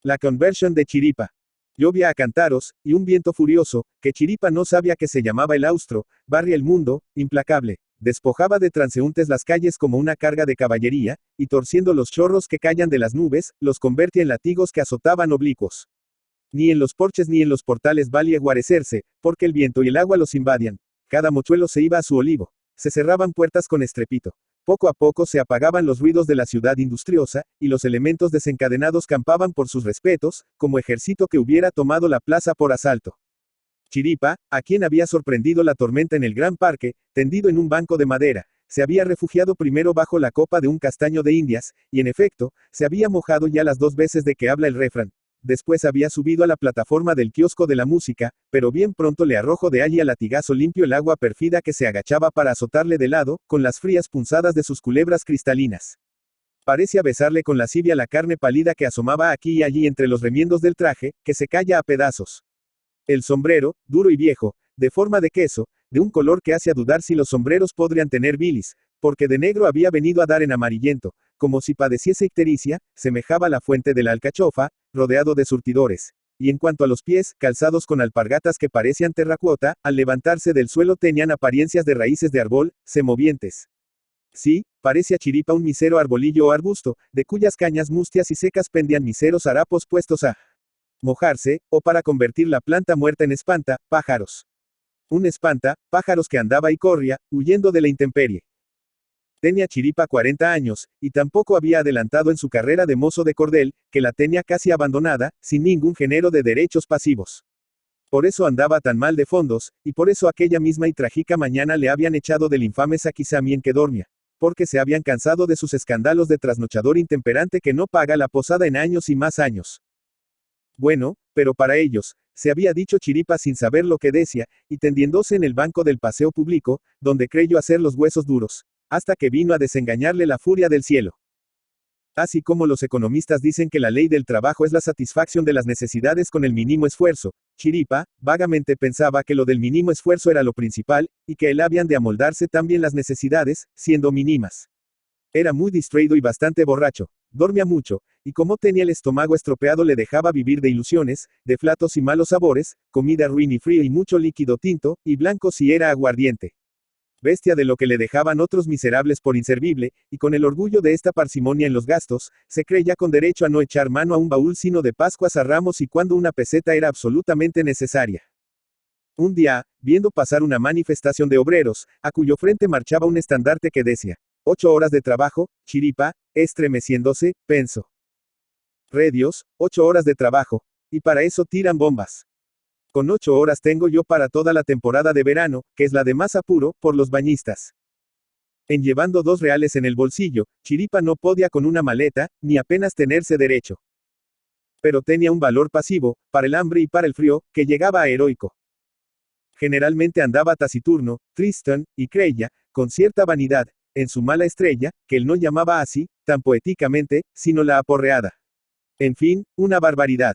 La conversión de Chiripa. Llovía a cantaros, y un viento furioso, que Chiripa no sabía que se llamaba el austro, barría el mundo, implacable. Despojaba de transeúntes las calles como una carga de caballería, y torciendo los chorros que caían de las nubes, los convertía en látigos que azotaban oblicuos. Ni en los porches ni en los portales valía guarecerse, porque el viento y el agua los invadían. Cada mochuelo se iba a su olivo. Se cerraban puertas con estrepito. Poco a poco se apagaban los ruidos de la ciudad industriosa, y los elementos desencadenados campaban por sus respetos, como ejército que hubiera tomado la plaza por asalto. Chiripa, a quien había sorprendido la tormenta en el gran parque, tendido en un banco de madera, se había refugiado primero bajo la copa de un castaño de Indias, y en efecto, se había mojado ya las 2 veces de que habla el refrán. Después había subido a la plataforma del kiosco de la música, pero bien pronto le arrojó de allí a latigazo limpio el agua pérfida que se agachaba para azotarle de lado, con las frías punzadas de sus culebras cristalinas. Parecía besarle con lascivia la carne pálida que asomaba aquí y allí entre los remiendos del traje, que se caía a pedazos. El sombrero, duro y viejo, de forma de queso, de un color que hacía dudar si los sombreros podrían tener bilis, porque de negro había venido a dar en amarillento, como si padeciese ictericia, semejaba la fuente de la alcachofa, rodeado de surtidores. Y en cuanto a los pies, calzados con alpargatas que parecían terracota, al levantarse del suelo tenían apariencias de raíces de árbol, semovientes. Sí, parecía Chiripa un misero arbolillo o arbusto, de cuyas cañas mustias y secas pendían miseros harapos puestos a mojarse, o para convertir la planta muerta en espanta, pájaros. Un espanta, pájaros que andaba y corría, huyendo de la intemperie. Tenía Chiripa 40 años, y tampoco había adelantado en su carrera de mozo de cordel, que la tenía casi abandonada, sin ningún género de derechos pasivos. Por eso andaba tan mal de fondos, y por eso aquella misma y trágica mañana le habían echado del infame Saquizami en que dormía. Porque se habían cansado de sus escándalos de trasnochador intemperante que no paga la posada en años y más años. Bueno, pero para ellos, se había dicho Chiripa sin saber lo que decía, y tendiéndose en el banco del paseo público, donde creyó hacer los huesos duros, hasta que vino a desengañarle la furia del cielo. Así como los economistas dicen que la ley del trabajo es la satisfacción de las necesidades con el mínimo esfuerzo, Chiripa, vagamente pensaba que lo del mínimo esfuerzo era lo principal, y que él habían de amoldarse también las necesidades, siendo mínimas. Era muy distraído y bastante borracho, dormía mucho, y como tenía el estómago estropeado le dejaba vivir de ilusiones, de flatos y malos sabores, comida ruin y frío y mucho líquido tinto, y blanco si era aguardiente. Bestia de lo que le dejaban otros miserables por inservible, y con el orgullo de esta parsimonia en los gastos, se creía con derecho a no echar mano a un baúl sino de Pascuas a Ramos y cuando una peseta era absolutamente necesaria. Un día, viendo pasar una manifestación de obreros, a cuyo frente marchaba un estandarte que decía, 8 horas de trabajo, Chiripa, estremeciéndose, pensó. Redios, 8 horas de trabajo, y para eso tiran bombas. Con 8 horas tengo yo para toda la temporada de verano, que es la de más apuro, por los bañistas. En llevando 2 reales en el bolsillo, Chiripa no podía con una maleta, ni apenas tenerse derecho. Pero tenía un valor pasivo, para el hambre y para el frío, que llegaba a heroico. Generalmente andaba taciturno, tristón, y creía, con cierta vanidad, en su mala estrella, que él no llamaba así, tan poéticamente, sino la aporreada. En fin, una barbaridad.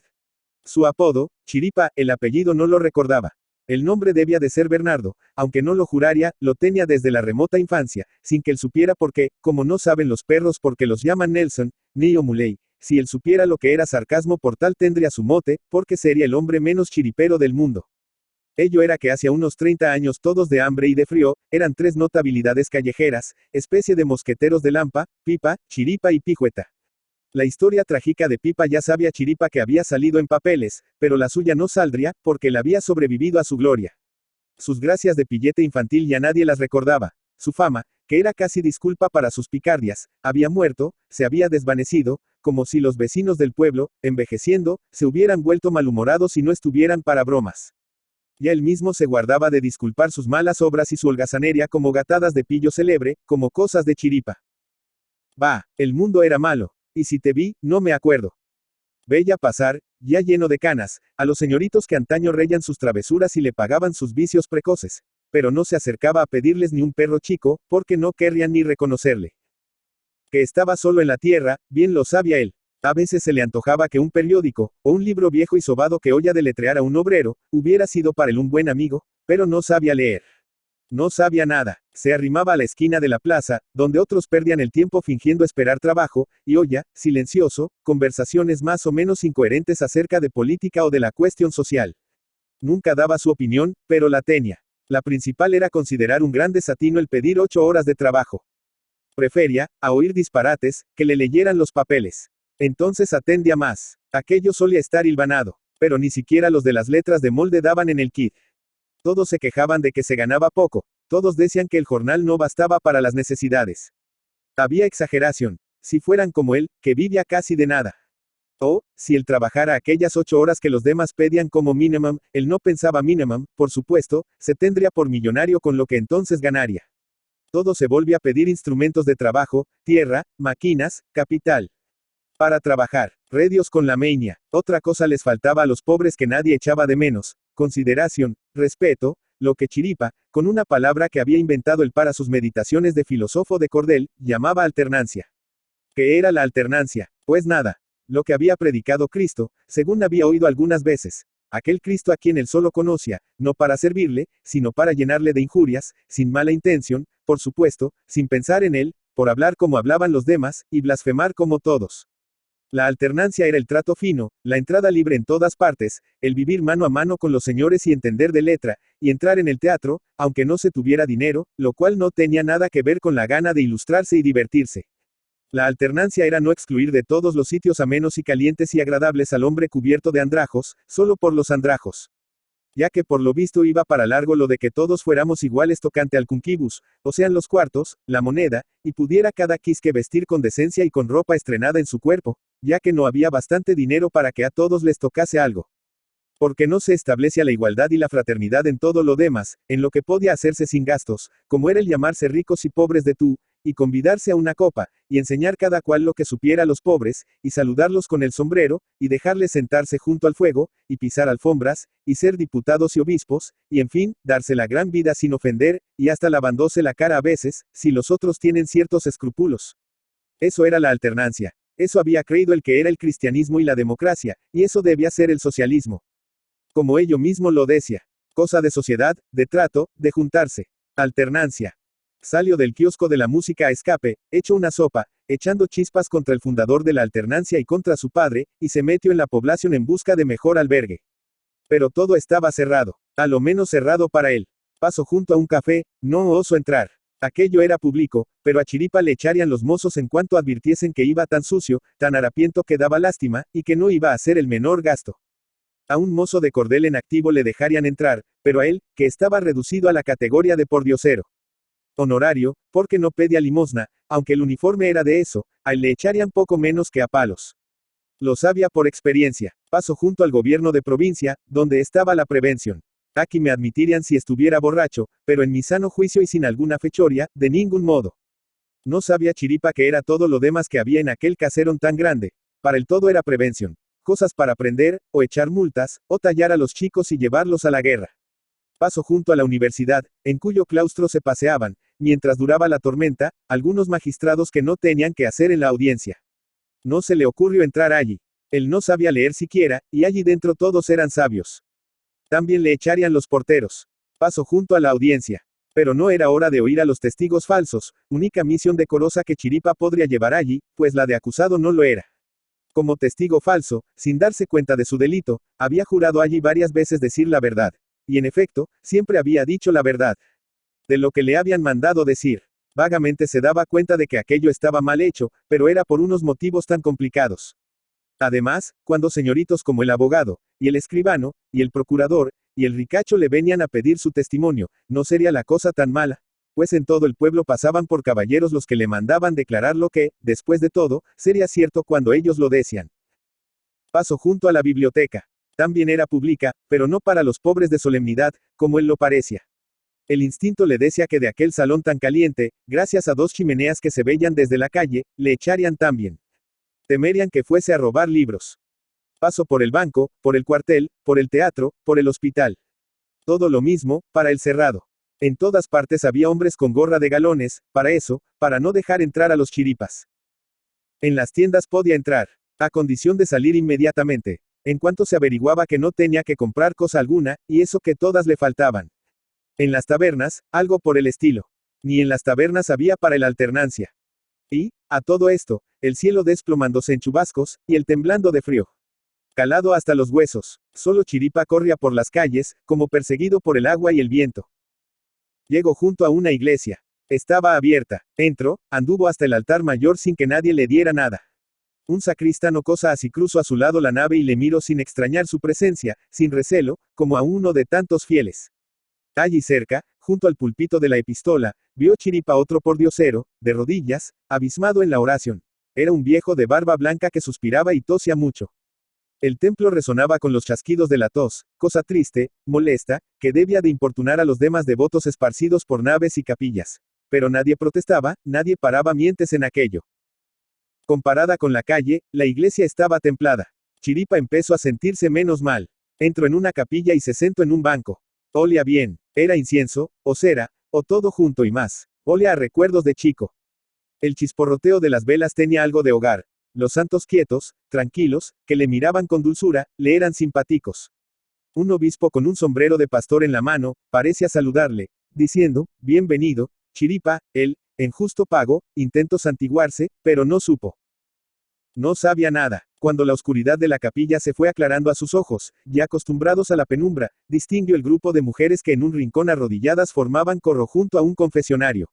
Su apodo, Chiripa, el apellido no lo recordaba. El nombre debía de ser Bernardo, aunque no lo juraría, lo tenía desde la remota infancia, sin que él supiera por qué, como no saben los perros porque los llaman Nelson, ni Omuley, si él supiera lo que era sarcasmo por tal tendría su mote, porque sería el hombre menos chiripero del mundo. Ello era que hacia unos 30 años todos de hambre y de frío, eran 3 notabilidades callejeras, especie de mosqueteros de Lampa, Pipa, Chiripa y Pijueta. La historia trágica de Pipa ya sabía Chiripa que había salido en papeles, pero la suya no saldría, porque él había sobrevivido a su gloria. Sus gracias de pillete infantil ya nadie las recordaba. Su fama, que era casi disculpa para sus picardias, había muerto, se había desvanecido, como si los vecinos del pueblo, envejeciendo, se hubieran vuelto malhumorados y no estuvieran para bromas. Ya él mismo se guardaba de disculpar sus malas obras y su holgazanería como gatadas de pillo celebre, como cosas de Chiripa. Bah, el mundo era malo. Y si te vi, no me acuerdo. Veía pasar, ya lleno de canas, a los señoritos que antaño reían sus travesuras y le pagaban sus vicios precoces, pero no se acercaba a pedirles ni un perro chico, porque no querrían ni reconocerle. Que estaba solo en la tierra, bien lo sabía él. A veces se le antojaba que un periódico, o un libro viejo y sobado que oía deletrear a un obrero, hubiera sido para él un buen amigo, pero no sabía leer. No sabía nada. Se arrimaba a la esquina de la plaza, donde otros perdían el tiempo fingiendo esperar trabajo, y oía, silencioso, conversaciones más o menos incoherentes acerca de política o de la cuestión social. Nunca daba su opinión, pero la tenía. La principal era considerar un gran desatino el pedir 8 horas de trabajo. Prefería, a oír disparates, que le leyeran los papeles. Entonces atendía más. Aquello solía estar hilvanado. Pero ni siquiera los de las letras de molde daban en el kit. Todos se quejaban de que se ganaba poco. Todos decían que el jornal no bastaba para las necesidades. Había exageración. Si fueran como él, que vivía casi de nada. O, si él trabajara aquellas 8 horas que los demás pedían como minimum, él no pensaba minimum, por supuesto, se tendría por millonario con lo que entonces ganaría. Todo se volvía a pedir instrumentos de trabajo, tierra, máquinas, capital. Para trabajar, redios con la meña. Otra cosa les faltaba a los pobres que nadie echaba de menos: consideración, respeto, lo que Chiripa, con una palabra que había inventado él para sus meditaciones de filósofo de cordel, llamaba alternancia. ¿Qué era la alternancia? Pues nada. Lo que había predicado Cristo, según había oído algunas veces. Aquel Cristo a quien él solo conocía, no para servirle, sino para llenarle de injurias, sin mala intención, por supuesto, sin pensar en él, por hablar como hablaban los demás, y blasfemar como todos. La alternancia era el trato fino, la entrada libre en todas partes, el vivir mano a mano con los señores y entender de letra, y entrar en el teatro, aunque no se tuviera dinero, lo cual no tenía nada que ver con la gana de ilustrarse y divertirse. La alternancia era no excluir de todos los sitios amenos y calientes y agradables al hombre cubierto de andrajos, solo por los andrajos. Ya que por lo visto iba para largo lo de que todos fuéramos iguales tocante al cunquibus, o sean los cuartos, la moneda, y pudiera cada quisque vestir con decencia y con ropa estrenada en su cuerpo, ya que no había bastante dinero para que a todos les tocase algo. Porque no se establecía la igualdad y la fraternidad en todo lo demás, en lo que podía hacerse sin gastos, como era el llamarse ricos y pobres de tú, y convidarse a una copa, y enseñar cada cual lo que supiera a los pobres, y saludarlos con el sombrero, y dejarles sentarse junto al fuego, y pisar alfombras, y ser diputados y obispos, y en fin, darse la gran vida sin ofender, y hasta lavándose la cara a veces, si los otros tienen ciertos escrúpulos. Eso era la alternancia. Eso había creído el que era el cristianismo y la democracia, y eso debía ser el socialismo. Como ello mismo lo decía. Cosa de sociedad, de trato, de juntarse. Alternancia. Salió del kiosco de la música a escape, hecho una sopa, echando chispas contra el fundador de la alternancia y contra su padre, y se metió en la población en busca de mejor albergue. Pero todo estaba cerrado. A lo menos cerrado para él. Pasó junto a un café, no osó entrar. Aquello era público, pero a Chiripa le echarían los mozos en cuanto advirtiesen que iba tan sucio, tan harapiento que daba lástima, y que no iba a hacer el menor gasto. A un mozo de cordel en activo le dejarían entrar, pero a él, que estaba reducido a la categoría de pordiosero honorario, porque no pedía limosna, aunque el uniforme era de eso, a él le echarían poco menos que a palos. Lo sabía por experiencia. Paso junto al gobierno de provincia, donde estaba la prevención. Aquí me admitirían si estuviera borracho, pero en mi sano juicio y sin alguna fechoría, de ningún modo. No sabía Chiripa que era todo lo demás que había en aquel caserón tan grande. Para el todo era prevención. Cosas para prender, o echar multas, o tallar a los chicos y llevarlos a la guerra. Paso junto a la universidad, en cuyo claustro se paseaban, mientras duraba la tormenta, algunos magistrados que no tenían que hacer en la audiencia. No se le ocurrió entrar allí. Él no sabía leer siquiera, y allí dentro todos eran sabios. También le echarían los porteros. Paso junto a la audiencia. Pero no era hora de oír a los testigos falsos, única misión decorosa que Chiripa podría llevar allí, pues la de acusado no lo era. Como testigo falso, sin darse cuenta de su delito, había jurado allí varias veces decir la verdad. Y en efecto, siempre había dicho la verdad. De lo que le habían mandado decir. Vagamente se daba cuenta de que aquello estaba mal hecho, pero era por unos motivos tan complicados. Además, cuando señoritos como el abogado, y el escribano, y el procurador, y el ricacho le venían a pedir su testimonio, no sería la cosa tan mala, pues en todo el pueblo pasaban por caballeros los que le mandaban declarar lo que, después de todo, sería cierto cuando ellos lo decían. Paso junto a la biblioteca. También era pública, pero no para los pobres de solemnidad, como él lo parecía. El instinto le decía que de aquel salón tan caliente, gracias a 2 chimeneas que se veían desde la calle, le echarían también. Temerían que fuese a robar libros. Paso por el banco, por el cuartel, por el teatro, por el hospital. Todo lo mismo, para el cerrado. En todas partes había hombres con gorra de galones, para eso, para no dejar entrar a los chiripas. En las tiendas podía entrar, a condición de salir inmediatamente, en cuanto se averiguaba que no tenía que comprar cosa alguna, y eso que todas le faltaban. En las tabernas, algo por el estilo. Ni en las tabernas había para el alternancia. Y, a todo esto, el cielo desplomándose en chubascos, y el temblando de frío. Calado hasta los huesos, solo Chiripa corría por las calles, como perseguido por el agua y el viento. Llegó junto a una iglesia. Estaba abierta. Entró, anduvo hasta el altar mayor sin que nadie le diera nada. Un sacristán o cosa así cruzó a su lado la nave y le miró sin extrañar su presencia, sin recelo, como a uno de tantos fieles. Allí cerca, junto al púlpito de la epístola, vio Chiripa otro pordiosero, de rodillas, abismado en la oración. Era un viejo de barba blanca que suspiraba y tosía mucho. El templo resonaba con los chasquidos de la tos, cosa triste, molesta, que debía de importunar a los demás devotos esparcidos por naves y capillas. Pero nadie protestaba, nadie paraba mientes en aquello. Comparada con la calle, la iglesia estaba templada. Chiripa empezó a sentirse menos mal. Entró en una capilla y se sentó en un banco. Olía bien. Era incienso, o cera, o todo junto y más. Olía a recuerdos de chico. El chisporroteo de las velas tenía algo de hogar. Los santos quietos, tranquilos, que le miraban con dulzura, le eran simpáticos. Un obispo con un sombrero de pastor en la mano, parecía saludarle, diciendo, bienvenido, Chiripa. Él, en justo pago, intentó santiguarse, pero no supo. No sabía nada. Cuando la oscuridad de la capilla se fue aclarando a sus ojos, ya acostumbrados a la penumbra, distinguió el grupo de mujeres que en un rincón arrodilladas formaban corro junto a un confesionario.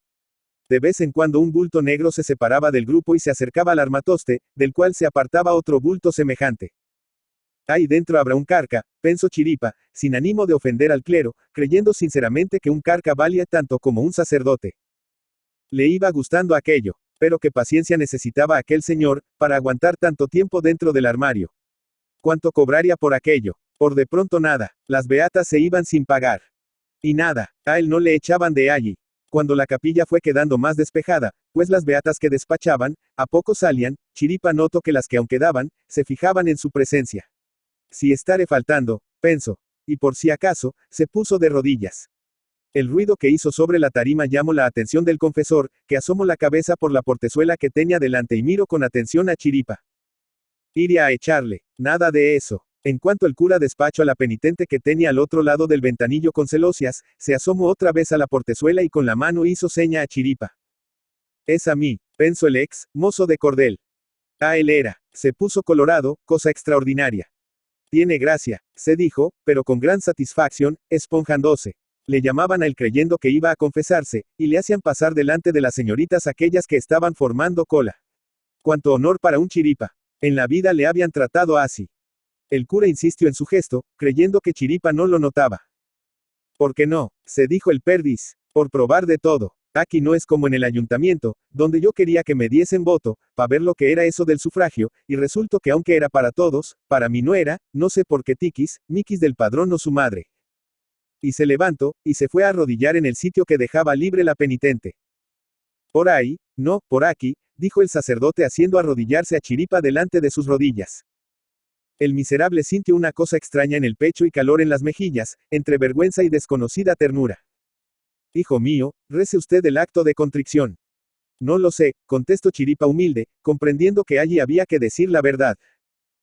De vez en cuando un bulto negro se separaba del grupo y se acercaba al armatoste, del cual se apartaba otro bulto semejante. Ahí dentro habrá un carca, pensó Chiripa, sin ánimo de ofender al clero, creyendo sinceramente que un carca valía tanto como un sacerdote. Le iba gustando aquello, pero qué paciencia necesitaba aquel señor, para aguantar tanto tiempo dentro del armario. ¿Cuánto cobraría por aquello? Por de pronto nada, las beatas se iban sin pagar. Y nada, a él no le echaban de allí. Cuando la capilla fue quedando más despejada, pues las beatas que despachaban, a poco salían, Chiripa notó que las que aún quedaban, se fijaban en su presencia. Si estaré faltando, pensó, y por si acaso, se puso de rodillas. El ruido que hizo sobre la tarima llamó la atención del confesor, que asomó la cabeza por la portezuela que tenía delante y miró con atención a Chiripa. Iría a echarle, nada de eso. En cuanto el cura despachó a la penitente que tenía al otro lado del ventanillo con celosias, se asomó otra vez a la portezuela y con la mano hizo seña a Chiripa. Es a mí, pensó el ex mozo de cordel. A él era. Se puso colorado, cosa extraordinaria. Tiene gracia, se dijo, pero con gran satisfacción, esponjándose. Le llamaban a él creyendo que iba a confesarse, y le hacían pasar delante de las señoritas aquellas que estaban formando cola. Cuánto honor para un Chiripa. En la vida le habían tratado así. El cura insistió en su gesto, creyendo que Chiripa no lo notaba. ¿Por qué no? Se dijo el perdiz. Por probar de todo. Aquí no es como en el ayuntamiento, donde yo quería que me diesen voto, para ver lo que era eso del sufragio, y resultó que aunque era para todos, para mí no era, no sé por qué tiquis, miquis del padrón o su madre. Y se levantó, y se fue a arrodillar en el sitio que dejaba libre la penitente. Por ahí, no, por aquí, dijo el sacerdote haciendo arrodillarse a Chiripa delante de sus rodillas. El miserable sintió una cosa extraña en el pecho y calor en las mejillas, entre vergüenza y desconocida ternura. Hijo mío, rece usted el acto de contrición. No lo sé, contestó Chiripa humilde, comprendiendo que allí había que decir la verdad.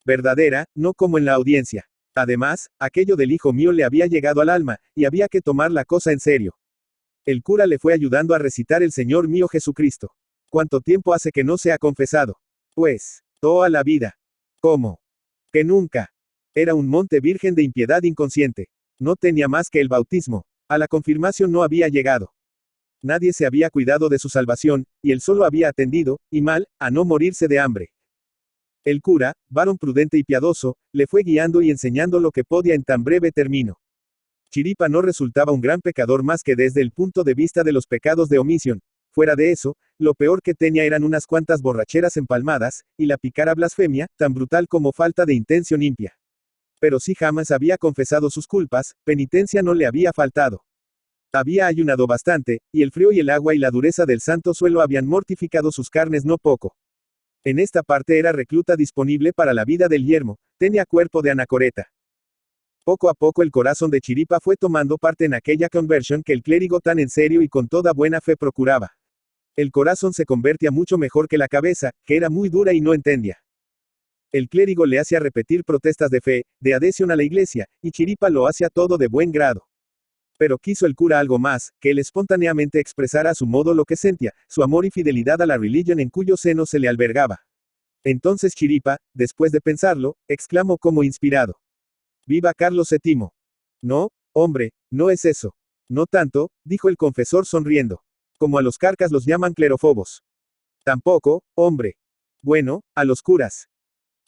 Verdadera, no como en la audiencia. Además, aquello del hijo mío le había llegado al alma, y había que tomar la cosa en serio. El cura le fue ayudando a recitar el Señor mío Jesucristo. ¿Cuánto tiempo hace que no se ha confesado? Pues, toda la vida. ¿Cómo? Que nunca. Era un monte virgen de impiedad inconsciente. No tenía más que el bautismo. A la confirmación no había llegado. Nadie se había cuidado de su salvación, y él solo había atendido, y mal, a no morirse de hambre. El cura, varón prudente y piadoso, le fue guiando y enseñando lo que podía en tan breve término. Chiripa no resultaba un gran pecador más que desde el punto de vista de los pecados de omisión. Fuera de eso, lo peor que tenía eran unas cuantas borracheras empalmadas, y la pícara blasfemia, tan brutal como falta de intención limpia. Pero si jamás había confesado sus culpas, penitencia no le había faltado. Había ayunado bastante, y el frío y el agua y la dureza del santo suelo habían mortificado sus carnes no poco. En esta parte era recluta disponible para la vida del yermo, tenía cuerpo de anacoreta. Poco a poco el corazón de Chiripa fue tomando parte en aquella conversión que el clérigo tan en serio y con toda buena fe procuraba. El corazón se convertía mucho mejor que la cabeza, que era muy dura y no entendía. El clérigo le hacía repetir protestas de fe, de adhesión a la iglesia, y Chiripa lo hacía todo de buen grado. Pero quiso el cura algo más, que él espontáneamente expresara a su modo lo que sentía, su amor y fidelidad a la religión en cuyo seno se le albergaba. Entonces Chiripa, después de pensarlo, exclamó como inspirado. ¡Viva Carlos VII! No, hombre, no es eso. No tanto, dijo el confesor sonriendo. Como a los carcas los llaman clerofobos. Tampoco, hombre. Bueno, a los curas.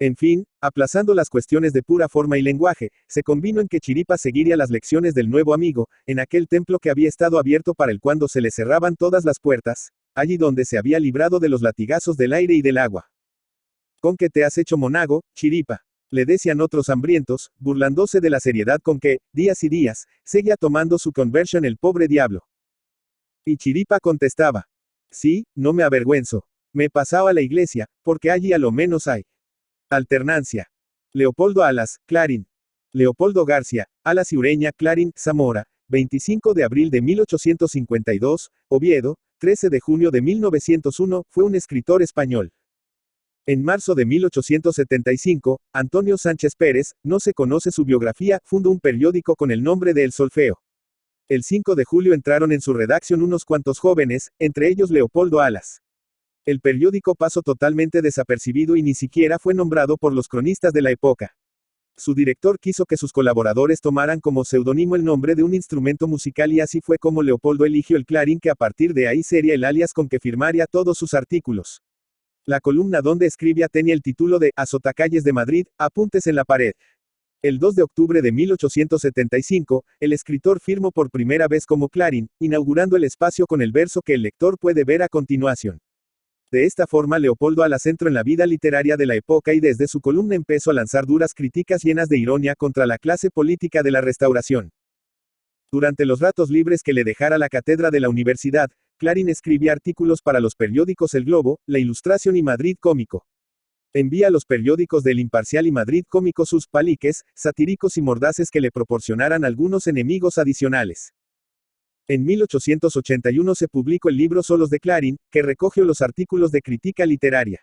En fin, aplazando las cuestiones de pura forma y lenguaje, se convino en que Chiripa seguiría las lecciones del nuevo amigo, en aquel templo que había estado abierto para él cuando se le cerraban todas las puertas, allí donde se había librado de los latigazos del aire y del agua. ¿Con qué te has hecho monago, Chiripa? Le decían otros hambrientos, burlándose de la seriedad con que, días y días, seguía tomando su conversión el pobre diablo. Y Chiripa contestaba. Sí, no me avergüenzo. Me he pasado a la iglesia, porque allí a lo menos hay alternancia. Leopoldo Alas, Clarín. Leopoldo García, Alas y Ureña, Clarín, Zamora, 25 de abril de 1852, Oviedo, 13 de junio de 1901, fue un escritor español. En marzo de 1875, Antonio Sánchez Pérez, no se conoce su biografía, fundó un periódico con el nombre de El Solfeo. El 5 de julio entraron en su redacción unos cuantos jóvenes, entre ellos Leopoldo Alas. El periódico pasó totalmente desapercibido y ni siquiera fue nombrado por los cronistas de la época. Su director quiso que sus colaboradores tomaran como seudónimo el nombre de un instrumento musical y así fue como Leopoldo eligió el Clarín, que a partir de ahí sería el alias con que firmaría todos sus artículos. La columna donde escribía tenía el título de Azotacalles de Madrid, apuntes en la pared. El 2 de octubre de 1875, el escritor firmó por primera vez como Clarín, inaugurando el espacio con el verso que el lector puede ver a continuación. De esta forma Leopoldo Alas entró en la vida literaria de la época y desde su columna empezó a lanzar duras críticas llenas de ironía contra la clase política de la Restauración. Durante los ratos libres que le dejara la cátedra de la universidad, Clarín escribía artículos para los periódicos El Globo, La Ilustración y Madrid Cómico. Envía a los periódicos del Imparcial y Madrid Cómico sus paliques, satíricos y mordaces que le proporcionaran algunos enemigos adicionales. En 1881 se publicó el libro Solos de Clarín, que recoge los artículos de crítica literaria.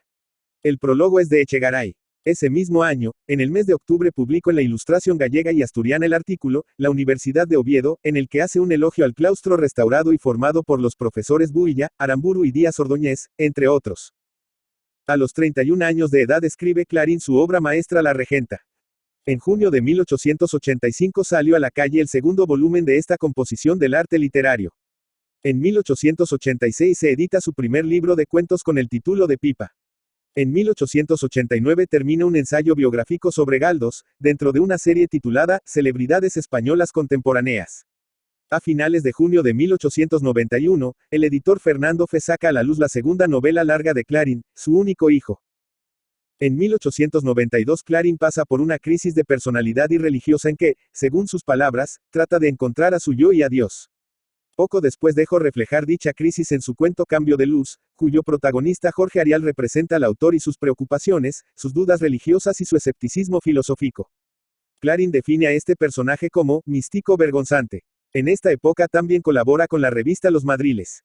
El prólogo es de Echegaray. Ese mismo año, en el mes de octubre publicó en la Ilustración gallega y asturiana el artículo, La Universidad de Oviedo, en el que hace un elogio al claustro restaurado y formado por los profesores Builla, Aramburu y Díaz Ordóñez, entre otros. A los 31 años de edad escribe Clarín su obra maestra La Regenta. En junio de 1885 salió a la calle el segundo volumen de esta composición del arte literario. En 1886 se edita su primer libro de cuentos con el título de Pipa. En 1889 termina un ensayo biográfico sobre Galdós, dentro de una serie titulada Celebridades Españolas Contemporáneas. A finales de junio de 1891, el editor Fernando Fe saca a la luz la segunda novela larga de Clarín, Su único hijo. En 1892 Clarín pasa por una crisis de personalidad y religiosa en que, según sus palabras, trata de encontrar a su yo y a Dios. Poco después dejó reflejar dicha crisis en su cuento Cambio de Luz, cuyo protagonista Jorge Arial representa al autor y sus preocupaciones, sus dudas religiosas y su escepticismo filosófico. Clarín define a este personaje como místico vergonzante. En esta época también colabora con la revista Los Madriles.